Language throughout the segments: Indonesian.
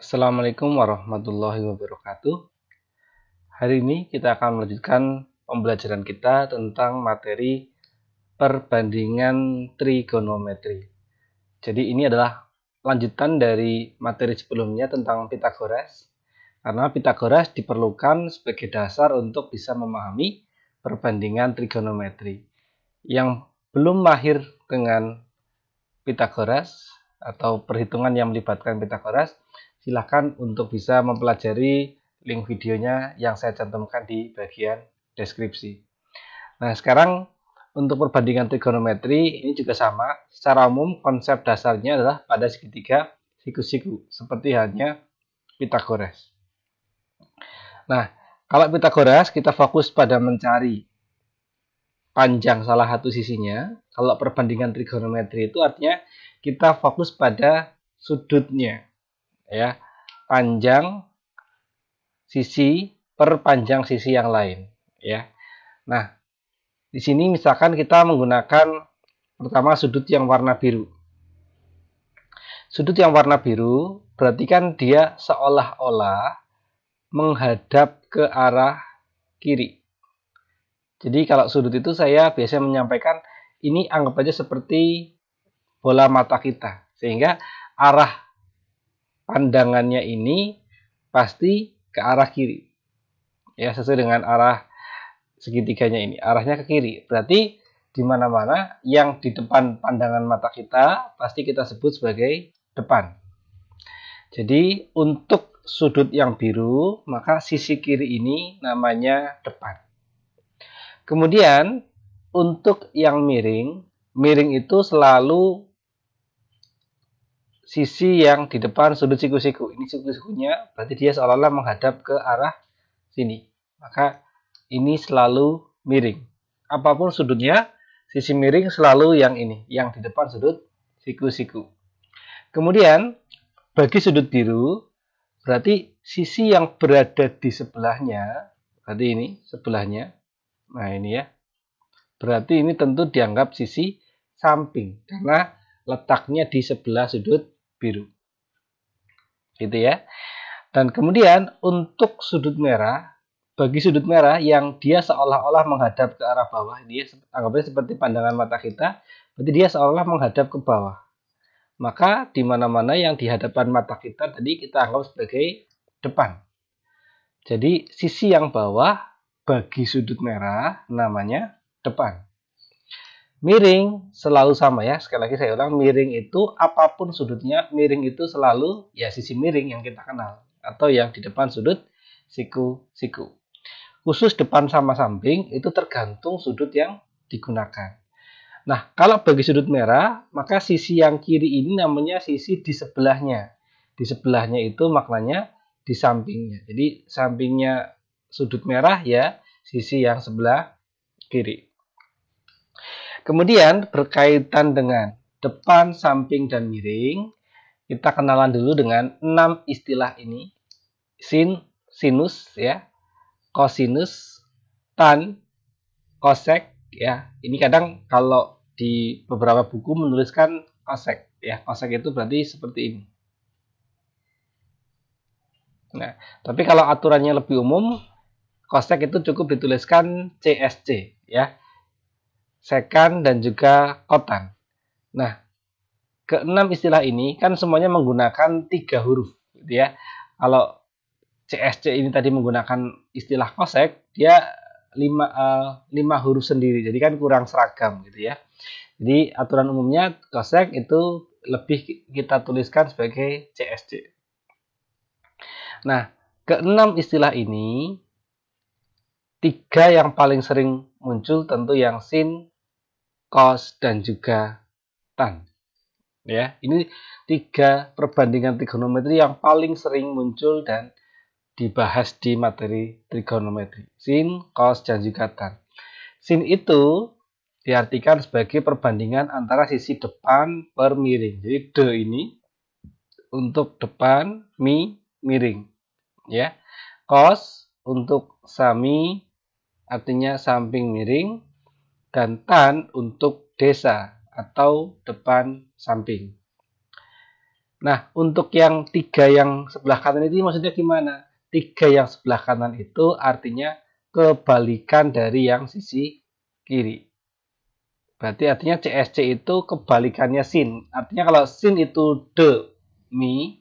Assalamualaikum warahmatullahi wabarakatuh. Hari ini kita akan melanjutkan pembelajaran kita tentang materi perbandingan trigonometri. Jadi ini adalah lanjutan dari materi sebelumnya tentang Pitagoras. Karena Pitagoras diperlukan sebagai dasar untuk bisa memahami perbandingan trigonometri. Yang belum mahir dengan Pitagoras atau perhitungan yang melibatkan Pitagoras, silakan untuk bisa mempelajari link videonya yang saya cantumkan di bagian deskripsi. Nah, sekarang untuk perbandingan trigonometri ini juga sama. Secara umum konsep dasarnya adalah pada segitiga siku-siku, seperti halnya Pitagoras. Nah, kalau Pitagoras kita fokus pada mencari panjang salah satu sisinya. Kalau perbandingan trigonometri itu artinya kita fokus pada sudutnya, ya, panjang sisi per panjang sisi yang lain, ya. Nah, di sini misalkan kita menggunakan pertama sudut yang warna biru. Sudut yang warna biru berarti kan dia seolah-olah menghadap ke arah kiri. Jadi kalau sudut itu saya biasanya menyampaikan ini anggap aja seperti bola mata kita, sehingga arah pandangannya ini pasti ke arah kiri, ya, sesuai dengan arah segitiganya ini, arahnya ke kiri. Berarti di mana-mana yang di depan pandangan mata kita pasti kita sebut sebagai depan. Jadi untuk sudut yang biru maka sisi kiri ini namanya depan. Kemudian untuk yang miring itu selalu sisi yang di depan sudut siku-siku. Ini siku-sikunya berarti dia seolah-olah menghadap ke arah sini. Maka ini selalu miring. Apapun sudutnya, sisi miring selalu yang ini, yang di depan sudut siku-siku. Kemudian bagi sudut biru berarti sisi yang berada di sebelahnya, berarti ini sebelahnya. Nah, ini ya. Berarti ini tentu dianggap sisi samping karena letaknya di sebelah sudut biru. Gitu ya. Dan kemudian untuk sudut merah, bagi sudut merah yang dia seolah-olah menghadap ke arah bawah, dia anggapnya seperti pandangan mata kita, berarti dia seolah-olah menghadap ke bawah. Maka di mana-mana yang di hadapan mata kita tadi kita anggap sebagai depan. Jadi sisi yang bawah bagi sudut merah namanya depan. Miring selalu sama ya. Sekali lagi saya ulang, miring itu apapun sudutnya, miring itu selalu ya sisi miring yang kita kenal atau yang di depan sudut siku-siku. Khusus depan sama samping itu tergantung sudut yang digunakan. Nah, kalau bagi sudut merah, maka sisi yang kiri ini namanya sisi di sebelahnya. Di sebelahnya itu maknanya di sampingnya. Jadi sampingnya sudut merah ya sisi yang sebelah kiri. Kemudian berkaitan dengan depan, samping, dan miring, kita kenalan dulu dengan 6 istilah ini. Sin, sinus, ya, kosinus, tan, kosek, ya. Ini kadang kalau di beberapa buku menuliskan kosek, ya. Kosek itu berarti seperti ini. Nah, tapi kalau aturannya lebih umum, kosek itu cukup dituliskan CSC, ya. Sekan dan juga kotan. Nah, keenam istilah ini kan semuanya menggunakan 3 huruf, gitu ya. Kalau CSC ini tadi menggunakan istilah kosek, dia 5 huruf sendiri, jadi kan kurang seragam, gitu ya. Jadi aturan umumnya kosek itu lebih kita tuliskan sebagai CSC. Nah, keenam istilah ini 3 yang paling sering muncul tentu yang sin, cos, dan juga tan. Ya, ini 3 perbandingan trigonometri yang paling sering muncul dan dibahas di materi trigonometri. Sin, cos, dan juga tan. Sin itu diartikan sebagai perbandingan antara sisi depan per miring. Jadi D ini untuk depan, miring. Ya. Cos untuk sami artinya samping miring, dan tan untuk desa atau depan samping. Nah, untuk yang 3 yang sebelah kanan itu maksudnya gimana? 3 yang sebelah kanan itu artinya kebalikan dari yang sisi kiri. Berarti artinya CSC itu kebalikannya sin. Artinya kalau sin itu de, mi,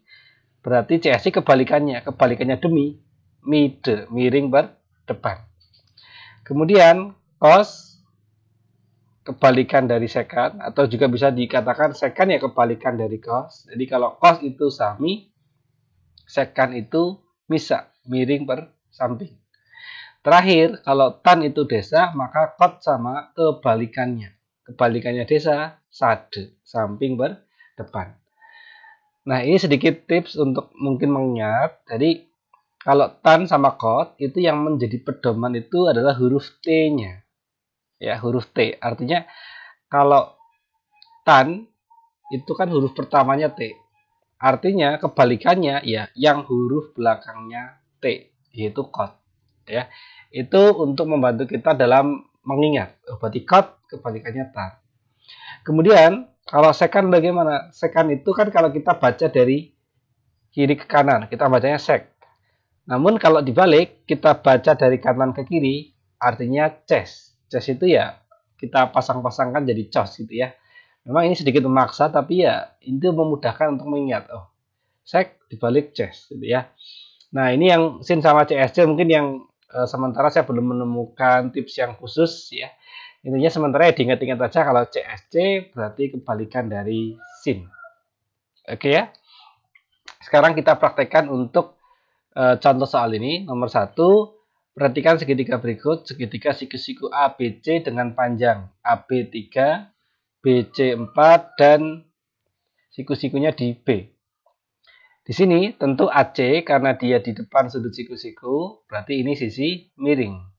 berarti CSC kebalikannya. Kebalikannya demi, mi de, miring berdepan. Kemudian cos kebalikan dari sekan, atau juga bisa dikatakan sekan ya kebalikan dari cos. Jadi kalau cos itu sami, sekan itu misa, miring bersamping. Terakhir, kalau tan itu desa, maka kot sama kebalikannya. Kebalikannya desa, sade, samping berdepan. Nah, ini sedikit tips untuk mungkin mengingat. Jadi, kalau tan sama kot, itu yang menjadi pedoman itu adalah huruf T-nya. Ya, huruf T. Artinya, kalau tan, itu kan huruf pertamanya T. Artinya, kebalikannya, ya, yang huruf belakangnya T, yaitu kot. Ya, itu untuk membantu kita dalam mengingat. Berarti kot kebalikannya tan. Kemudian kalau sekan bagaimana? Sekan itu kan kalau kita baca dari kiri ke kanan, kita bacanya sek. Namun kalau dibalik, kita baca dari kanan ke kiri, artinya ces. Ces itu ya kita pasang-pasangkan jadi cos gitu ya. Memang ini sedikit memaksa, tapi ya itu memudahkan untuk mengingat. Oh, sek dibalik ces gitu ya. Nah, ini yang sin sama CSC mungkin yang sementara saya belum menemukan tips yang khusus ya. Intinya sementara ya diingat-ingat saja kalau CSC berarti kebalikan dari sin. Oke ya. Sekarang kita praktekkan untuk contoh soal ini. Nomor 1, perhatikan segitiga berikut. Segitiga siku-siku ABC dengan panjang AB3, BC4 dan siku-sikunya di B. Di sini tentu AC karena dia di depan sudut siku-siku, berarti ini sisi miring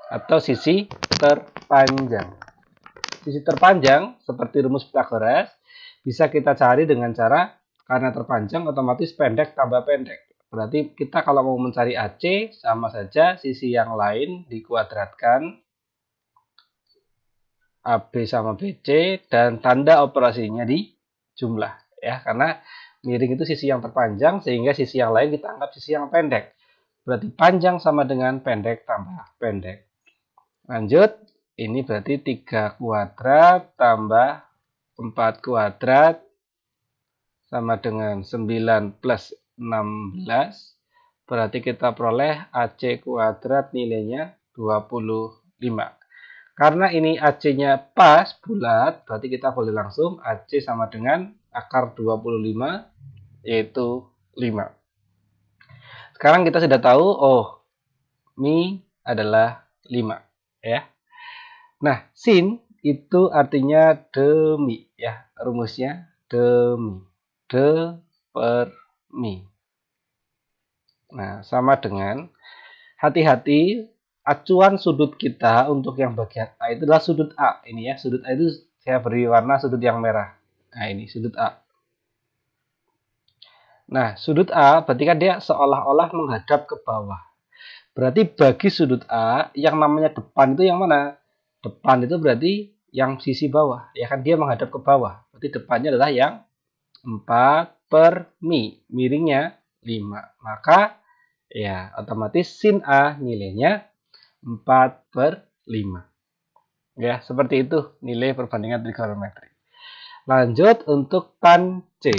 atau sisi terpanjang. Sisi terpanjang seperti rumus Pythagoras bisa kita cari dengan cara karena terpanjang otomatis pendek tambah pendek. Berarti kita kalau mau mencari AC sama saja sisi yang lain dikuadratkan AB sama BC dan tanda operasinya dijumlah ya, karena miring itu sisi yang terpanjang sehingga sisi yang lain kita anggap sisi yang pendek. Berarti panjang sama dengan pendek tambah pendek. Lanjut, ini berarti 3 kuadrat tambah 4 kuadrat sama dengan 9 plus 16. Berarti kita peroleh AC kuadrat nilainya 25. Karena ini AC-nya pas, bulat, berarti kita boleh langsung AC sama dengan akar 25, yaitu 5. Sekarang kita sudah tahu, oh, mi adalah 5. Ya. Nah, sin itu artinya demi. Ya, rumusnya demi. De per mi. Nah, sama dengan, hati-hati, acuan sudut kita untuk yang bagian A itu adalah sudut A. Ini ya, sudut A itu saya beri warna sudut yang merah. Nah, ini sudut A. Nah, sudut A berarti kan dia seolah-olah menghadap ke bawah. Berarti bagi sudut A, yang namanya depan itu yang mana? Depan itu berarti yang sisi bawah. Ya kan dia menghadap ke bawah. Berarti depannya adalah yang 4 per mi. Miringnya 5. Maka ya otomatis sin A nilainya 4 per 5. Ya, seperti itu nilai perbandingan trigonometri. Lanjut untuk tan C.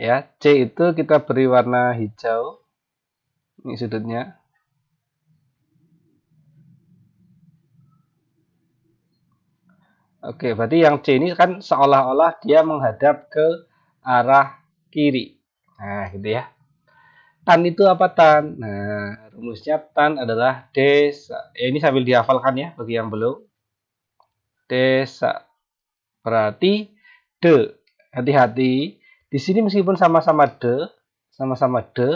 Ya, C itu kita beri warna hijau. Ini sudutnya. Oke, berarti yang C ini kan seolah-olah dia menghadap ke arah kiri. Nah, gitu ya. Tan itu apa tan? Nah, rumusnya tan adalah desa. Ini sambil dihafalkan ya bagi yang belum. Desa. Berarti de. Hati-hati. Di sini meskipun sama-sama de,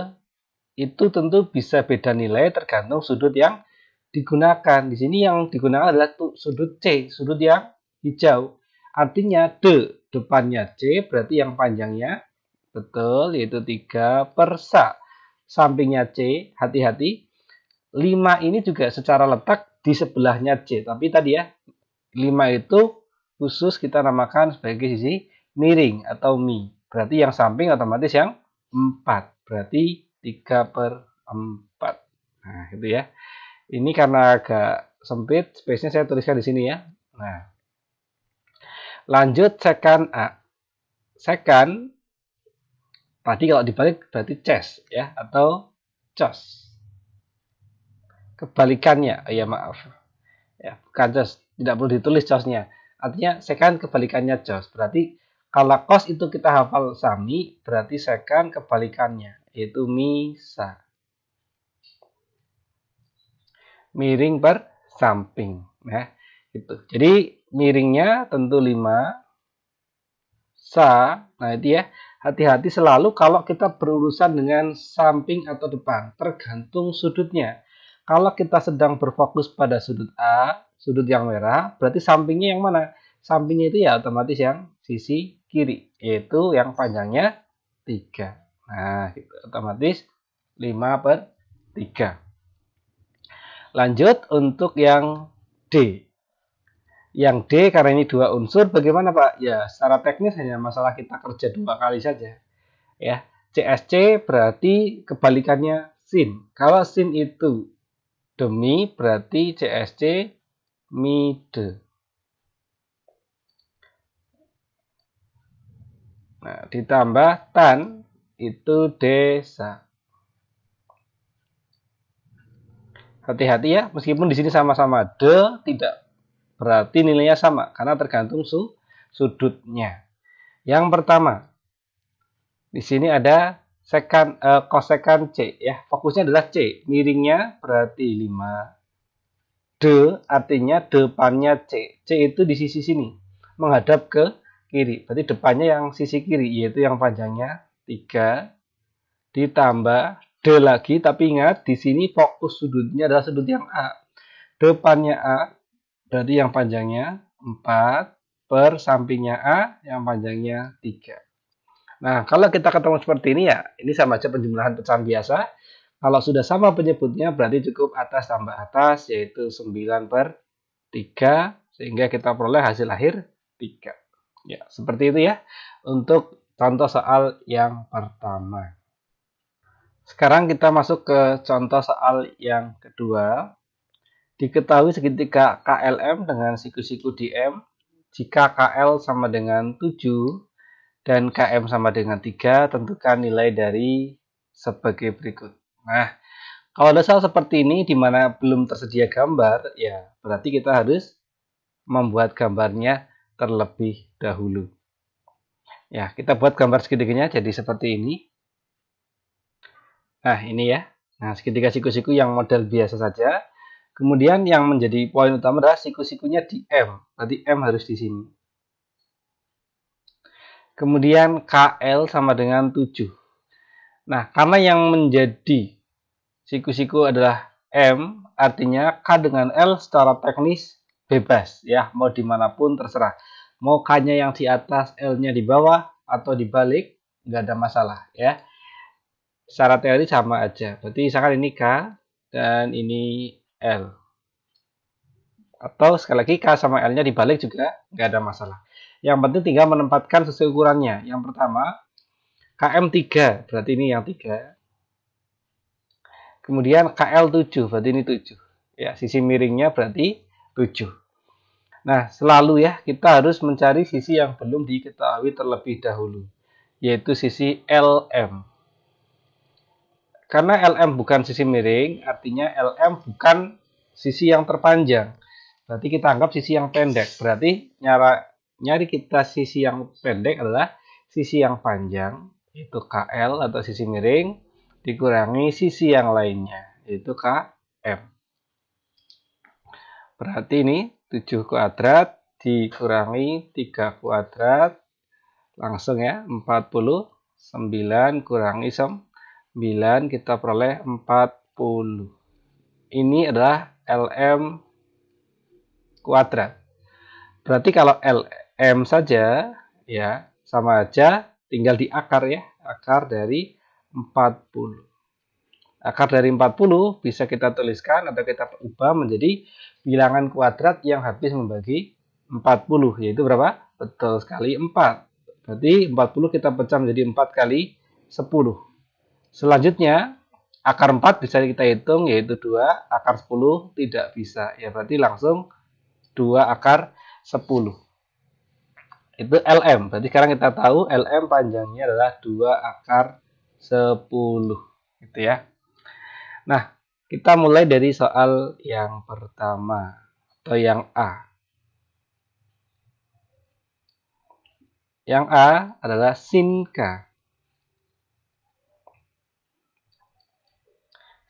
itu tentu bisa beda nilai tergantung sudut yang digunakan. Di sini yang digunakan adalah sudut C, sudut yang hijau. Artinya de, depannya C, berarti yang panjangnya betul, yaitu 3 per sa. Sampingnya C, hati-hati. 5 ini juga secara letak di sebelahnya C. Tapi tadi ya, 5 itu khusus kita namakan sebagai sisi miring atau mi. Berarti yang samping otomatis yang 4. Berarti 3/4. Nah, itu ya. Ini karena agak sempit, space-nya saya tuliskan di sini ya. Nah, lanjut secant A. Secant tadi kalau dibalik berarti ces ya atau cos. Kebalikannya, ya maaf. Ya, bukan cos, tidak perlu ditulis cosnya. Artinya secant kebalikannya cos. Berarti kalau cos itu kita hafal sami, berarti secant kebalikannya yaitu misa. Miring per samping. Nah, itu. Jadi miringnya tentu 5. Sa, nah itu ya. Hati-hati selalu kalau kita berurusan dengan samping atau depan, tergantung sudutnya. Kalau kita sedang berfokus pada sudut A, sudut yang merah, berarti sampingnya yang mana? Sampingnya itu ya otomatis yang sisi kiri, yaitu yang panjangnya 3. Nah, gitu. Otomatis 5/3. Lanjut untuk yang D. Yang D karena ini 2 unsur, bagaimana Pak? Ya, secara teknis hanya masalah kita kerja 2 kali saja. Ya, CSC berarti kebalikannya sin. Kalau sin itu demi, berarti CSC mide. Nah, ditambah tan itu desa. Hati-hati ya, meskipun di sini sama-sama de, tidak berarti nilainya sama karena tergantung sudutnya. Yang pertama, di sini ada kosekan C ya. Fokusnya adalah C. Miringnya berarti 5. D artinya depannya C. C itu di sisi sini, menghadap ke kiri. Berarti depannya yang sisi kiri, yaitu yang panjangnya 3. Ditambah D lagi, tapi ingat di sini fokus sudutnya adalah sudut yang A. Depannya A, berarti yang panjangnya 4 per sampingnya A yang panjangnya 3. Nah, kalau kita ketemu seperti ini ya, ini sama aja penjumlahan pecahan biasa. Kalau sudah sama penyebutnya berarti cukup atas tambah atas, yaitu 9/3, sehingga kita peroleh hasil akhir 3. Ya, seperti itu ya untuk contoh soal yang pertama. Sekarang kita masuk ke contoh soal yang kedua. Diketahui segitiga KLM dengan siku-siku DM jika KL sama dengan 7 dan KM sama dengan 3, tentukan nilai dari sebagai berikut. Nah, kalau ada soal seperti ini di mana belum tersedia gambar, ya berarti kita harus membuat gambarnya terlebih dahulu. Ya, kita buat gambar segitiganya jadi seperti ini. Nah, ini ya. Nah, segitiga siku-siku yang model biasa saja. Kemudian yang menjadi poin utama adalah siku-sikunya di M. Berarti M harus di sini. Kemudian KL sama dengan 7. Nah, karena yang menjadi siku-siku adalah M, artinya K dengan L secara teknis bebas. Ya, mau dimanapun terserah. Mau K-nya yang di atas, L-nya di bawah, atau dibalik, nggak ada masalah. Ya, secara teori sama aja. Berarti misalkan ini K dan ini L. Atau sekali lagi K sama L-nya dibalik juga nggak ada masalah. Yang penting tinggal menempatkan sesuai ukurannya. Yang pertama, KM 3, berarti ini yang 3. Kemudian KL 7, berarti ini 7. Ya, sisi miringnya berarti 7. Nah, selalu ya, kita harus mencari sisi yang belum diketahui terlebih dahulu, yaitu sisi LM. Karena LM bukan sisi miring, artinya LM bukan sisi yang terpanjang. Berarti kita anggap sisi yang pendek. Berarti nyari kita sisi yang pendek adalah sisi yang panjang, yaitu KL atau sisi miring, dikurangi sisi yang lainnya, yaitu KM. Berarti ini 7 kuadrat dikurangi 3 kuadrat, langsung ya, 49 kurangi 9, kita peroleh 40. Ini adalah LM kuadrat. Berarti kalau LM saja, ya sama aja, tinggal di akar ya, akar dari 40. Akar dari 40 bisa kita tuliskan atau kita ubah menjadi bilangan kuadrat yang habis membagi 40, yaitu berapa? Betul sekali 4. Berarti 40 kita pecah menjadi 4 kali 10. Selanjutnya, akar 4 bisa kita hitung, yaitu 2. Akar 10 tidak bisa. Ya, berarti langsung 2 akar 10. Itu LM. Berarti sekarang kita tahu LM panjangnya adalah 2 akar 10. Gitu ya. Nah, kita mulai dari soal yang pertama. Atau yang A. Yang A adalah sin K.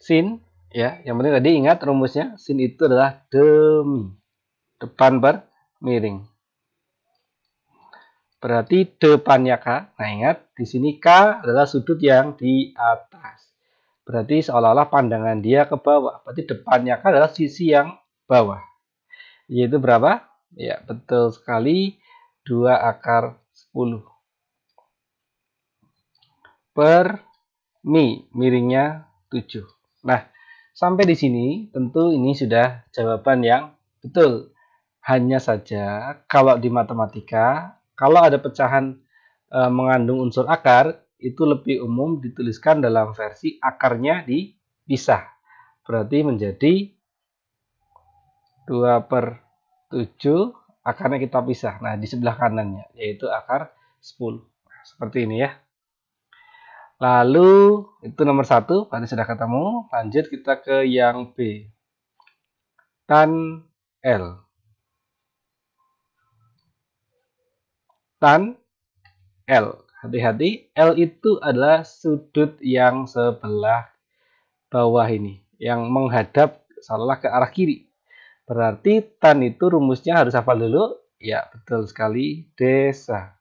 Sin, ya, yang penting tadi ingat rumusnya, sin itu adalah demi, depan bermiring. Berarti depannya K. Nah, ingat di sini K adalah sudut yang di atas. Berarti seolah-olah pandangan dia ke bawah. Berarti depannya K adalah sisi yang bawah. Yaitu berapa? Ya, betul sekali 2 akar 10. Per mi, miringnya 7. Nah, sampai di sini tentu ini sudah jawaban yang betul. Hanya saja kalau di matematika, kalau ada pecahan mengandung unsur akar, itu lebih umum dituliskan dalam versi akarnya dipisah. Berarti menjadi 2/7, akarnya kita pisah. Nah, di sebelah kanannya, yaitu akar 10. Nah, seperti ini ya. Lalu, itu nomor 1, berarti sudah ketemu. Lanjut kita ke yang B. Tan L. Tan L. Hati-hati, L itu adalah sudut yang sebelah bawah ini. Yang menghadap seolah ke arah kiri. Berarti tan itu rumusnya harus hafal dulu. Ya, betul sekali. Desa.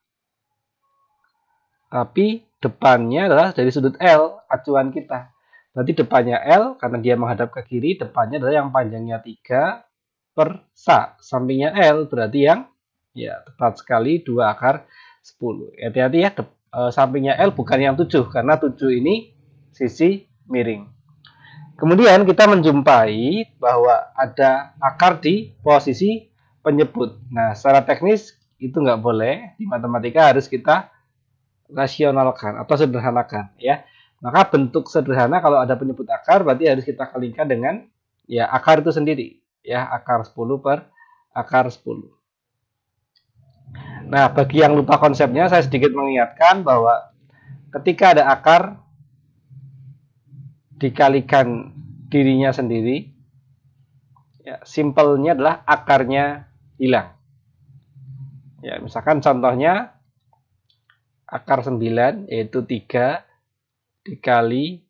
Tapi depannya adalah dari sudut L, acuan kita. Berarti depannya L, karena dia menghadap ke kiri, depannya adalah yang panjangnya 3 per sa. Sampingnya L, berarti yang, ya tepat sekali, 2 akar 10. Hati-hati ya, sampingnya L bukan yang 7, karena 7 ini sisi miring. Kemudian kita menjumpai bahwa ada akar di posisi penyebut. Nah, secara teknis itu nggak boleh. Di matematika harus kita rasionalkan atau sederhanakan ya. Maka bentuk sederhana kalau ada penyebut akar berarti harus kita kalikan dengan ya akar itu sendiri ya, akar 10 per akar 10. Nah, bagi yang lupa konsepnya saya sedikit mengingatkan bahwa ketika ada akar dikalikan dirinya sendiri ya, simpelnya adalah akarnya hilang. Ya, misalkan contohnya akar 9 yaitu 3 dikali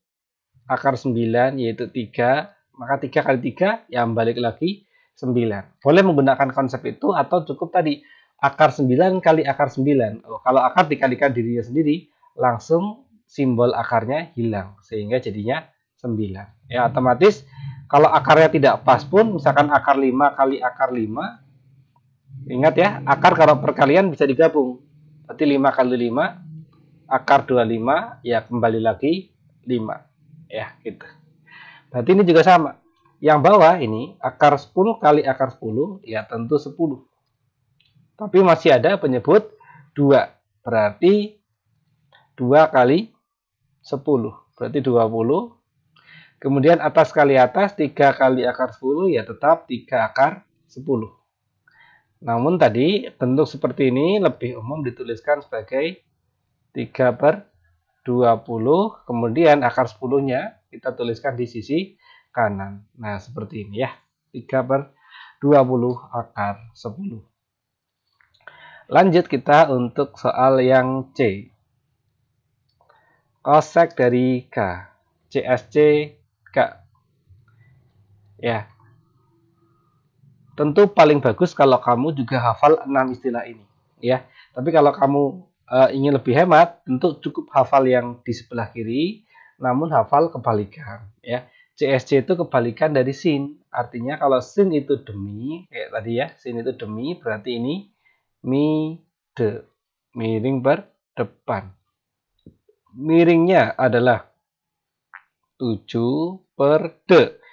akar 9 yaitu 3, maka 3 kali 3 yang balik lagi 9. Boleh menggunakan konsep itu atau cukup tadi akar 9 kali akar 9. Kalau akar dikalikan dirinya sendiri, langsung simbol akarnya hilang sehingga jadinya 9. Ya, otomatis kalau akarnya tidak pas pun, misalkan akar 5 kali akar 5, ingat ya, akar kalau perkalian bisa digabung. Berarti 5 kali 5, akar 25, ya kembali lagi 5. Ya, gitu. Berarti ini juga sama. Yang bawah ini, akar 10 kali akar 10, ya tentu 10. Tapi masih ada penyebut 2. Berarti 2 kali 10. Berarti 20. Kemudian atas kali atas, 3 kali akar 10, ya tetap 3 akar 10. Namun tadi bentuk seperti ini lebih umum dituliskan sebagai 3/20, kemudian akar 10-nya kita tuliskan di sisi kanan. Nah, seperti ini ya. 3/20 akar 10. Lanjut kita untuk soal yang C. Kosek dari K. CSC K. Ya. Tentu paling bagus kalau kamu juga hafal 6 istilah ini, ya. Tapi kalau kamu ingin lebih hemat, tentu cukup hafal yang di sebelah kiri, namun hafal kebalikan, ya. CSC itu kebalikan dari sin. Artinya kalau sin itu demi, kayak tadi ya, sin itu demi, berarti ini mide, miring berdepan. Miringnya adalah 7/d.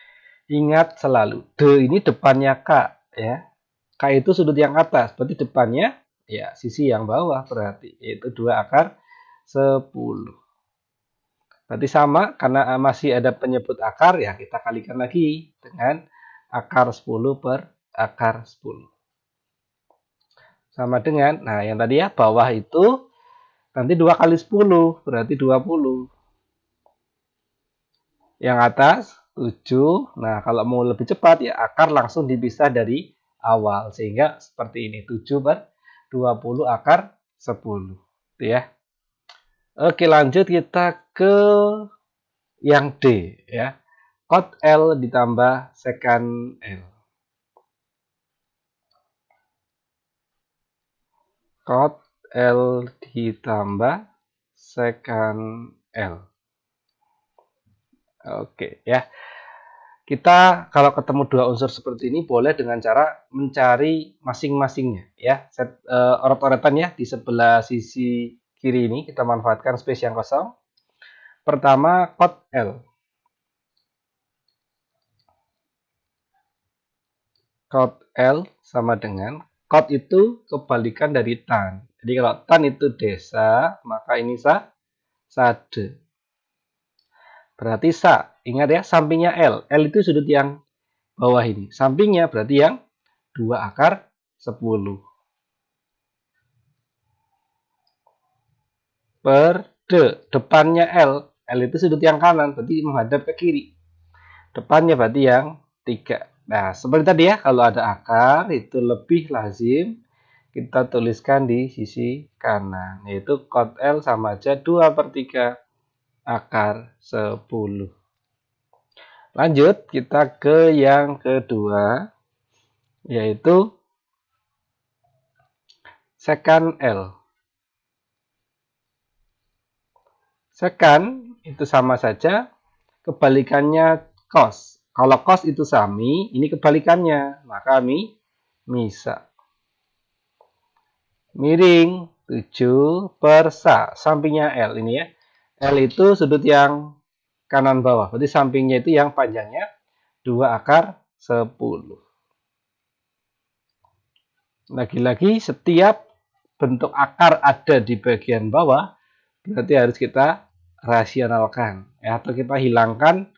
Ingat selalu, D ini depannya K ya. K itu sudut yang atas, berarti depannya Ya, sisi yang bawah berarti, yaitu 2 akar 10. Berarti sama, karena masih ada penyebut akar, ya kita kalikan lagi dengan akar 10 per akar 10. Sama dengan, nah yang tadi ya, bawah itu nanti 2 kali 10, berarti 20. Yang atas 7. Nah, kalau mau lebih cepat ya akar langsung dipisah dari awal. Sehingga seperti ini. 7 per 20 akar 10. Itu ya. Oke, lanjut kita ke yang D ya. Cot L ditambah secant L. Cot L ditambah secant L. Oke ya. Kita kalau ketemu dua unsur seperti ini boleh dengan cara mencari masing-masingnya ya. Oret-oretan ya di sebelah sisi kiri ini kita manfaatkan space yang kosong. Pertama cot L. Cot L sama dengan cot itu kebalikan dari tan. Jadi kalau tan itu desa, maka ini sade. Berarti sa, ingat ya, sampingnya L. L itu sudut yang bawah ini. Sampingnya berarti yang 2 akar 10. Per D. Depannya L. L itu sudut yang kanan, berarti menghadap ke kiri. Depannya berarti yang 3. Nah, seperti tadi ya, kalau ada akar itu lebih lazim kita tuliskan di sisi kanan. Yaitu cot L sama aja 2 per 3 akar 10. Lanjut, kita ke yang kedua, yaitu secant L. Secant itu sama saja, kebalikannya cos. Kalau cos itu sami, ini kebalikannya, maka misa. Miring 7 per sa, sampingnya L ini ya. L itu sudut yang kanan bawah, berarti sampingnya itu yang panjangnya 2 akar 10. Lagi-lagi setiap bentuk akar ada di bagian bawah, berarti harus kita rasionalkan ya, atau kita hilangkan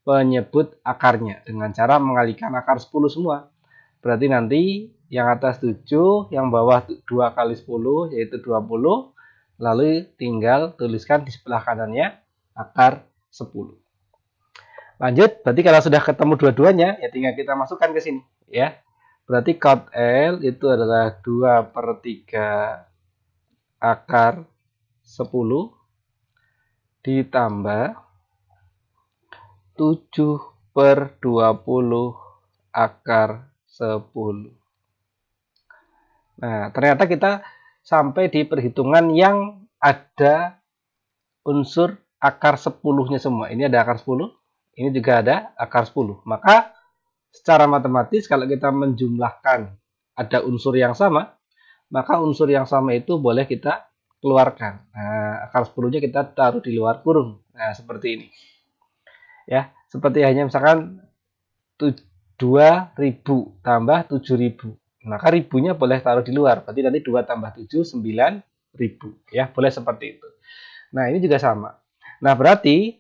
penyebut akarnya dengan cara mengalihkan akar 10 semua. Berarti nanti yang atas 7, yang bawah 2 kali 10 yaitu 20. Lalu tinggal tuliskan di sebelah kanannya akar 10. Lanjut, berarti kalau sudah ketemu dua-duanya ya tinggal kita masukkan ke sini ya. Berarti cot L itu adalah 2 per 3 akar 10 ditambah 7 per 20 akar 10. Nah, ternyata kita sampai di perhitungan yang ada unsur akar 10-nya semua. Ini ada akar 10, ini juga ada akar 10. Maka secara matematis kalau kita menjumlahkan ada unsur yang sama, maka unsur yang sama itu boleh kita keluarkan. Nah, akar 10-nya kita taruh di luar kurung. Nah, seperti ini. Ya, seperti hanya misalkan 2000 tambah 7000. Maka ribunya boleh taruh di luar. Berarti nanti 2 tambah 7, 9000. Ya, boleh seperti itu. Nah, ini juga sama. Nah, berarti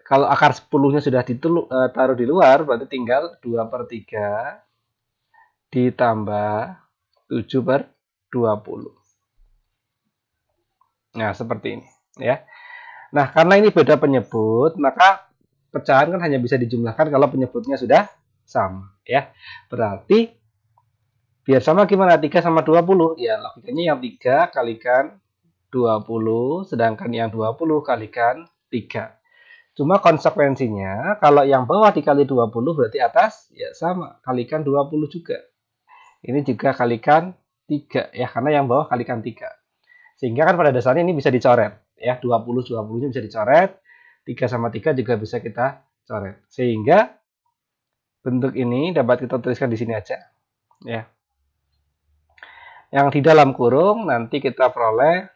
kalau akar 10-nya sudah ditaruh di luar, berarti tinggal 2 per 3 ditambah 7 per 20. Nah, seperti ini. Ya. Nah, karena ini beda penyebut, maka pecahan kan hanya bisa dijumlahkan kalau penyebutnya sudah sama. Ya. Berarti biar sama gimana? 3 sama 20. Ya, logikanya yang 3 kalikan 20, sedangkan yang 20 kalikan 3. Cuma konsekuensinya, kalau yang bawah dikali 20 berarti atas, ya sama, kalikan 20 juga. Ini juga kalikan 3, ya, karena yang bawah kalikan 3. Sehingga kan pada dasarnya ini bisa dicoret. Ya, 20-20-nya bisa dicoret, 3 sama 3 juga bisa kita coret. Sehingga bentuk ini dapat kita tuliskan di sini aja. Ya. Yang di dalam kurung nanti kita peroleh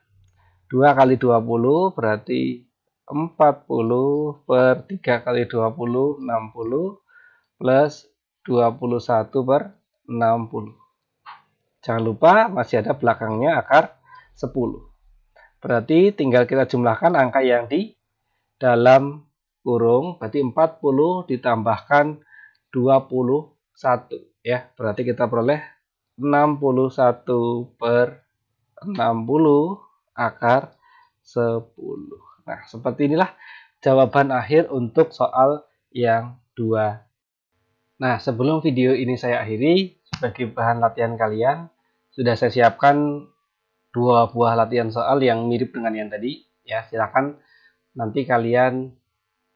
2 kali 20 berarti 40 per 3 kali 20, 60 plus 21 per 60. Jangan lupa masih ada belakangnya akar 10. Berarti tinggal kita jumlahkan angka yang di dalam kurung, berarti 40 ditambahkan 21 ya. Berarti kita peroleh 61 per 60 akar 10. Nah, seperti inilah jawaban akhir untuk soal yang 2. Nah, sebelum video ini saya akhiri, sebagai bahan latihan kalian, sudah saya siapkan 2 buah latihan soal yang mirip dengan yang tadi. Ya, silakan nanti kalian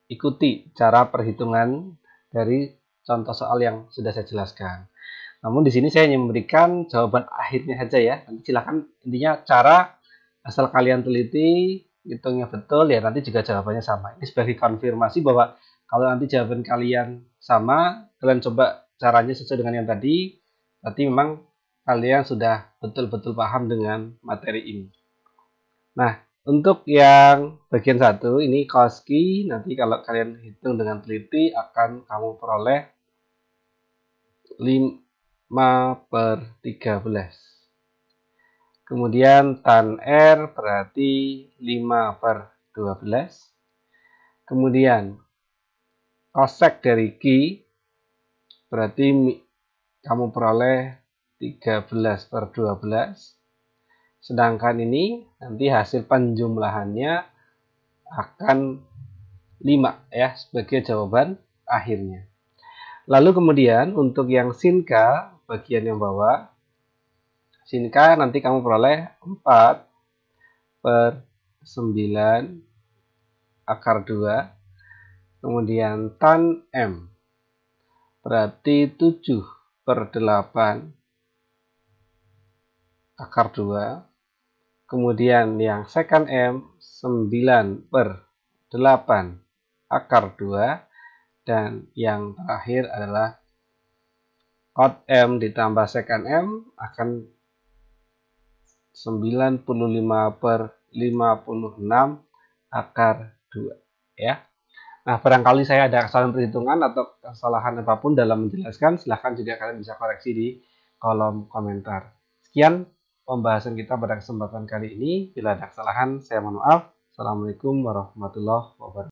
ikuti cara perhitungan dari contoh soal yang sudah saya jelaskan. Namun di sini saya hanya memberikan jawaban akhirnya saja ya. Nanti silakan, intinya cara asal kalian teliti, hitungnya betul ya, nanti juga jawabannya sama. Ini sebagai konfirmasi bahwa kalau nanti jawaban kalian sama, kalian coba caranya sesuai dengan yang tadi, berarti memang kalian sudah betul-betul paham dengan materi ini. Nah, untuk yang bagian 1 ini Koski, nanti kalau kalian hitung dengan teliti akan kamu peroleh 5/13. Kemudian tan R berarti 5/12. Kemudian kosek dari Q berarti kamu peroleh 13/12. Sedangkan ini nanti hasil penjumlahannya akan 5 ya sebagai jawaban akhirnya. Lalu kemudian untuk yang sin K bagian yang bawah, sin K nanti kamu peroleh 4/9 akar 2. Kemudian tan M berarti 7/8 akar 2. Kemudian yang secant M 9/8 akar 2. Dan yang terakhir adalah cot M ditambah secant M akan 95/56 akar 2 ya. Nah, barangkali saya ada kesalahan perhitungan atau kesalahan apapun dalam menjelaskan, silahkan juga kalian bisa koreksi di kolom komentar. Sekian pembahasan kita pada kesempatan kali ini. Bila ada kesalahan, saya mohon maaf. Assalamualaikum warahmatullahi wabarakatuh.